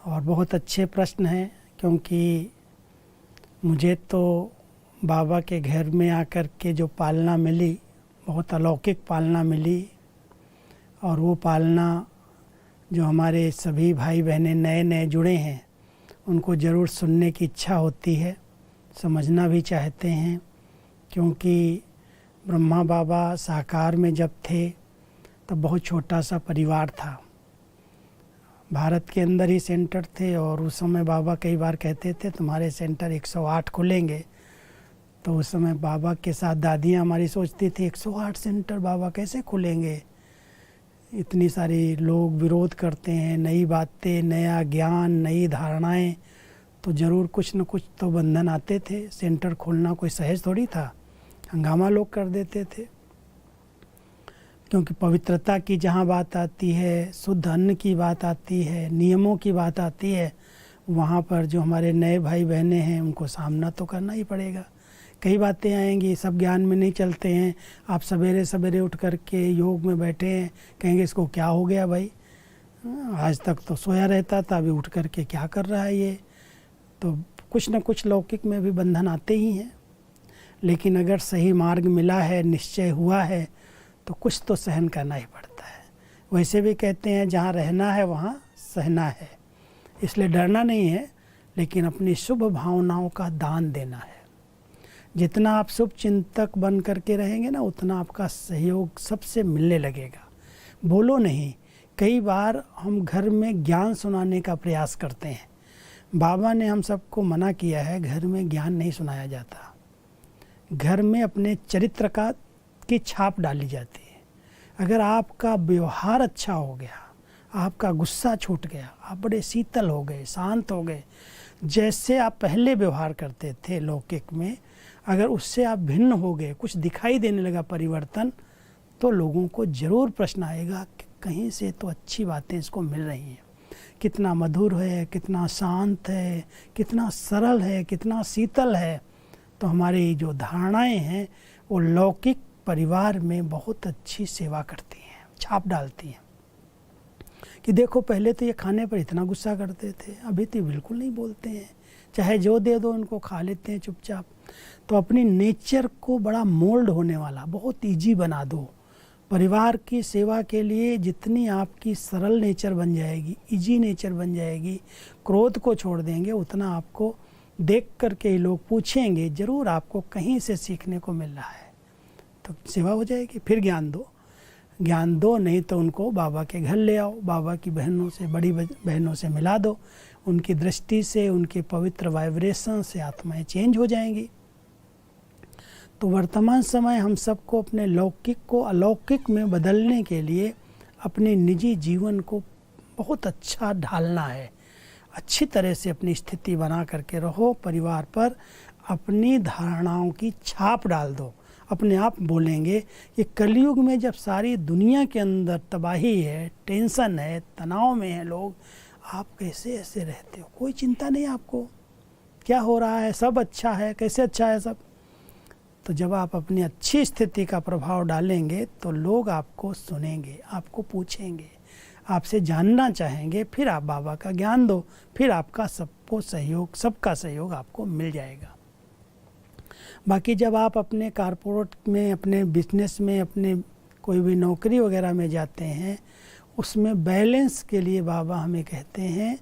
और बहुत अच्छे प्रश्न हैं, क्योंकि मुझे तो बाबा के घर में आकर के जो पालना मिली, बहुत अलौकिक पालना मिली। और वो पालना जो हमारे सभी भाई बहनें नए नए जुड़े हैं उनको ज़रूर सुनने की इच्छा होती है, समझना भी चाहते हैं। क्योंकि ब्रह्मा बाबा साकार में जब थे तब बहुत छोटा सा परिवार था, भारत के अंदर ही सेंटर थे। और उस समय बाबा कई बार कहते थे तुम्हारे सेंटर 108 खुलेंगे। तो उस समय बाबा के साथ दादियाँ हमारी सोचती थी 108 सेंटर बाबा कैसे खुलेंगे, इतनी सारी लोग विरोध करते हैं, नई बातें, नया ज्ञान, नई धारणाएं, तो ज़रूर कुछ न कुछ तो बंधन आते थे। सेंटर खोलना कोई सहज थोड़ी था, हंगामा लोग कर देते थे। क्योंकि पवित्रता की जहाँ बात आती है, शुद्ध अन्न की बात आती है, नियमों की बात आती है, वहाँ पर जो हमारे नए भाई बहनें हैं उनको सामना तो करना ही पड़ेगा। कई बातें आएंगी, सब ज्ञान में नहीं चलते हैं। आप सवेरे सवेरे उठ कर के योग में बैठे हैं, कहेंगे इसको क्या हो गया भाई, आज तक तो सोया रहता था, अभी उठ कर के क्या कर रहा है ये। तो कुछ न कुछ लौकिक में भी बंधन आते ही हैं। लेकिन अगर सही मार्ग मिला है, निश्चय हुआ है, तो कुछ तो सहन करना ही पड़ता है। वैसे भी कहते हैं जहाँ रहना है वहाँ सहना है, इसलिए डरना नहीं है, लेकिन अपनी शुभ भावनाओं का दान देना है। जितना आप शुभ चिंतक बन करके रहेंगे ना, उतना आपका सहयोग सबसे मिलने लगेगा। बोलो नहीं, कई बार हम घर में ज्ञान सुनाने का प्रयास करते हैं। बाबा ने हम सबको मना किया है, घर में ज्ञान नहीं सुनाया जाता। घर में अपने चरित्र की छाप डाली जाती है। अगर आपका व्यवहार अच्छा हो गया, आपका गुस्सा छूट गया, आप बड़े शीतल हो गए, शांत हो गए, जैसे आप पहले व्यवहार करते थे लौकिक में, अगर उससे आप भिन्न हो गए, कुछ दिखाई देने लगा परिवर्तन, तो लोगों को ज़रूर प्रश्न आएगा कि कहीं से तो अच्छी बातें इसको मिल रही हैं। कितना मधुर है, कितना शांत है, कितना सरल है, कितना शीतल है। तो हमारी जो धारणाएं हैं वो लौकिक परिवार में बहुत अच्छी सेवा करती हैं, छाप डालती हैं। कि देखो पहले तो ये खाने पर इतना गुस्सा करते थे, अभी तो बिल्कुल नहीं बोलते हैं, चाहे जो दे दो उनको खा लेते हैं चुपचाप। तो अपनी नेचर को बड़ा मोल्ड होने वाला बहुत ईजी बना दो। परिवार की सेवा के लिए जितनी आपकी सरल नेचर बन जाएगी, ईजी नेचर बन जाएगी, क्रोध को छोड़ देंगे, उतना आपको देख करके ही लोग पूछेंगे, ज़रूर आपको कहीं से सीखने को मिल रहा है, तो सेवा हो जाएगी। फिर ज्ञान दो, नहीं तो उनको बाबा के घर ले आओ, बाबा की बहनों से, बड़ी बहनों से मिला दो। उनकी दृष्टि से, उनके पवित्र वाइब्रेशन से आत्माएं चेंज हो जाएंगी। तो वर्तमान समय हम सबको अपने लौकिक को अलौकिक में बदलने के लिए अपने निजी जीवन को बहुत अच्छा ढालना है। अच्छी तरह से अपनी स्थिति बना करके रहो, परिवार पर अपनी धारणाओं की छाप डाल दो। अपने आप बोलेंगे कि कलयुग में जब सारी दुनिया के अंदर तबाही है, टेंशन है, तनाव में है लोग, आप कैसे ऐसे रहते हो, कोई चिंता नहीं आपको, क्या हो रहा है, सब अच्छा है, कैसे अच्छा है सब। तो जब आप अपनी अच्छी स्थिति का प्रभाव डालेंगे तो लोग आपको सुनेंगे, आपको पूछेंगे, आपसे जानना चाहेंगे, फिर आप बाबा का ज्ञान दो, फिर आपका सबका सहयोग आपको मिल जाएगा। बाकी जब आप अपने कारपोरेट में, अपने बिजनेस में, अपने कोई भी नौकरी वगैरह में जाते हैं, उसमें बैलेंस के लिए बाबा हमें कहते हैं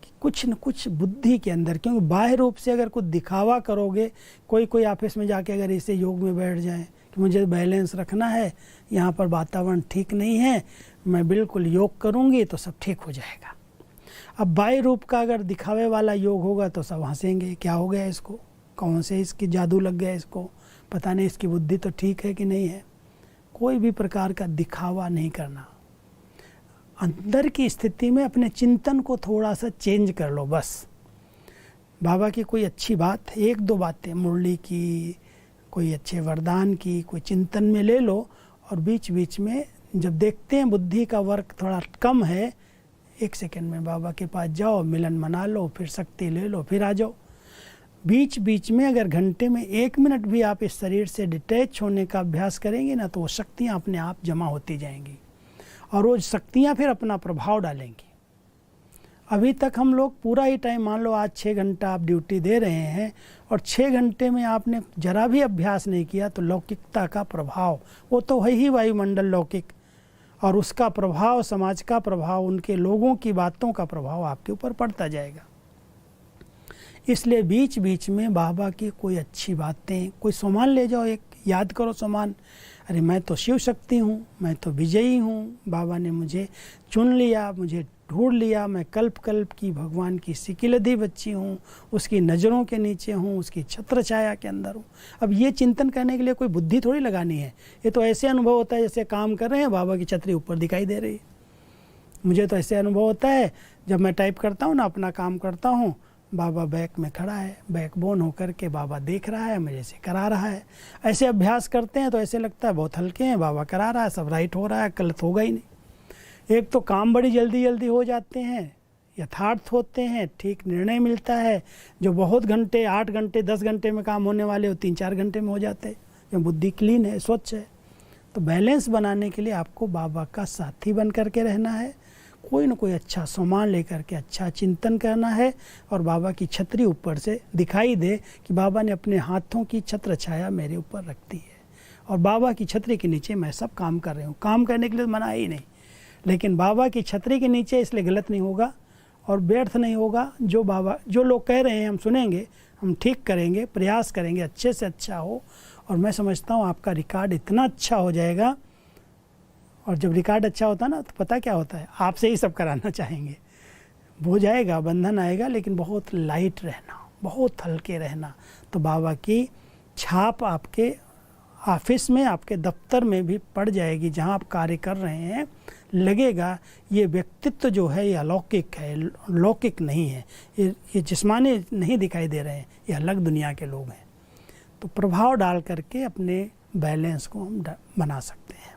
कि कुछ न कुछ बुद्धि के अंदर, क्योंकि बाह्य रूप से अगर कुछ दिखावा करोगे, कोई ऑफिस में जाके अगर इसे योग में बैठ जाए कि मुझे बैलेंस रखना है, यहाँ पर वातावरण ठीक नहीं है, मैं बिल्कुल योग करूँगी तो सब ठीक हो जाएगा। अब बाह्य रूप का अगर दिखावे वाला योग होगा तो सब हंसेंगे, क्या हो गया इसको, कौन से इसकी जादू लग गया इसको, पता नहीं इसकी बुद्धि तो ठीक है कि नहीं है। कोई भी प्रकार का दिखावा नहीं करना। अंदर की स्थिति में अपने चिंतन को थोड़ा सा चेंज कर लो बस। बाबा की कोई अच्छी बात, एक दो बातें मुरली की, कोई अच्छे वरदान की, कोई चिंतन में ले लो, और बीच बीच में जब देखते हैं बुद्धि का वर्क थोड़ा कम है, 1 सेकंड में बाबा के पास जाओ, मिलन मना लो, फिर शक्ति ले लो, फिर आ जाओ। बीच बीच में अगर घंटे में 1 मिनट भी आप इस शरीर से डिटैच होने का अभ्यास करेंगे ना, तो वो शक्तियाँ अपने आप जमा होती जाएंगी और वो शक्तियाँ फिर अपना प्रभाव डालेंगी। अभी तक हम लोग पूरा ही टाइम, मान लो आज 6 घंटा आप ड्यूटी दे रहे हैं और 6 घंटे में आपने जरा भी अभ्यास नहीं किया, तो लौकिकता का प्रभाव, वो तो है ही वायुमंडल लौकिक, और उसका प्रभाव, समाज का प्रभाव, उनके लोगों की बातों का प्रभाव आपके ऊपर पड़ता जाएगा। इसलिए बीच बीच में बाबा की कोई अच्छी बातें, कोई सामान ले जाओ, एक याद करो सामान, अरे मैं तो शिव शक्ति हूँ, मैं तो विजयी हूँ, बाबा ने मुझे चुन लिया, मुझे ढूंढ लिया, मैं कल्प कल्प की भगवान की सिकिलधी बच्ची हूँ, उसकी नज़रों के नीचे हूँ, उसकी छत्र छाया के अंदर हूँ। अब ये चिंतन करने के लिए कोई बुद्धि थोड़ी लगानी है, ये तो ऐसे अनुभव होता है जैसे काम कर रहे हैं, बाबा की छतरी ऊपर दिखाई दे रही है। मुझे तो ऐसे अनुभव होता है जब मैं टाइप करता हूँ ना, अपना काम करता हूँ, बाबा बैक में खड़ा है, बैकबोन होकर के बाबा देख रहा है, मेरे से करा रहा है। ऐसे अभ्यास करते हैं तो ऐसे लगता है बहुत हल्के हैं, बाबा करा रहा है, सब राइट हो रहा है, गलत होगा ही नहीं। एक तो काम बड़ी जल्दी जल्दी हो जाते हैं, यथार्थ होते हैं, ठीक निर्णय मिलता है, जो बहुत घंटे, 8 घंटे 10 घंटे में काम होने वाले हो 3-4 घंटे में हो जाते हैं, जो बुद्धि क्लीन है, स्वच्छ है। तो बैलेंस बनाने के लिए आपको बाबा का साथी बन करके रहना है, कोई ना कोई अच्छा सामान लेकर के अच्छा चिंतन करना है, और बाबा की छतरी ऊपर से दिखाई दे कि बाबा ने अपने हाथों की छत्र छाया मेरे ऊपर रख दी है, और बाबा की छतरी के नीचे मैं सब काम कर रही हूँ। काम करने के लिए मना ही नहीं, लेकिन बाबा की छतरी के नीचे, इसलिए गलत नहीं होगा और व्यर्थ नहीं होगा। जो बाबा, जो लोग कह रहे हैं हम सुनेंगे, हम ठीक करेंगे, प्रयास करेंगे अच्छे से अच्छा हो, और मैं समझता हूँ आपका रिकॉर्ड इतना अच्छा हो जाएगा। और जब रिकॉर्ड अच्छा होता है ना, तो पता क्या होता है, आपसे ही सब कराना चाहेंगे। हो जाएगा, बंधन आएगा, लेकिन बहुत लाइट रहना, बहुत हल्के रहना, तो बाबा की छाप आपके ऑफिस में, आपके दफ्तर में भी पड़ जाएगी। जहाँ आप कार्य कर रहे हैं लगेगा ये व्यक्तित्व जो है ये अलौकिक है, लौकिक नहीं है, ये जिस्मानी नहीं दिखाई दे रहे हैं, ये अलग दुनिया के लोग हैं। तो प्रभाव डाल करके अपने बैलेंस को हम बना सकते हैं।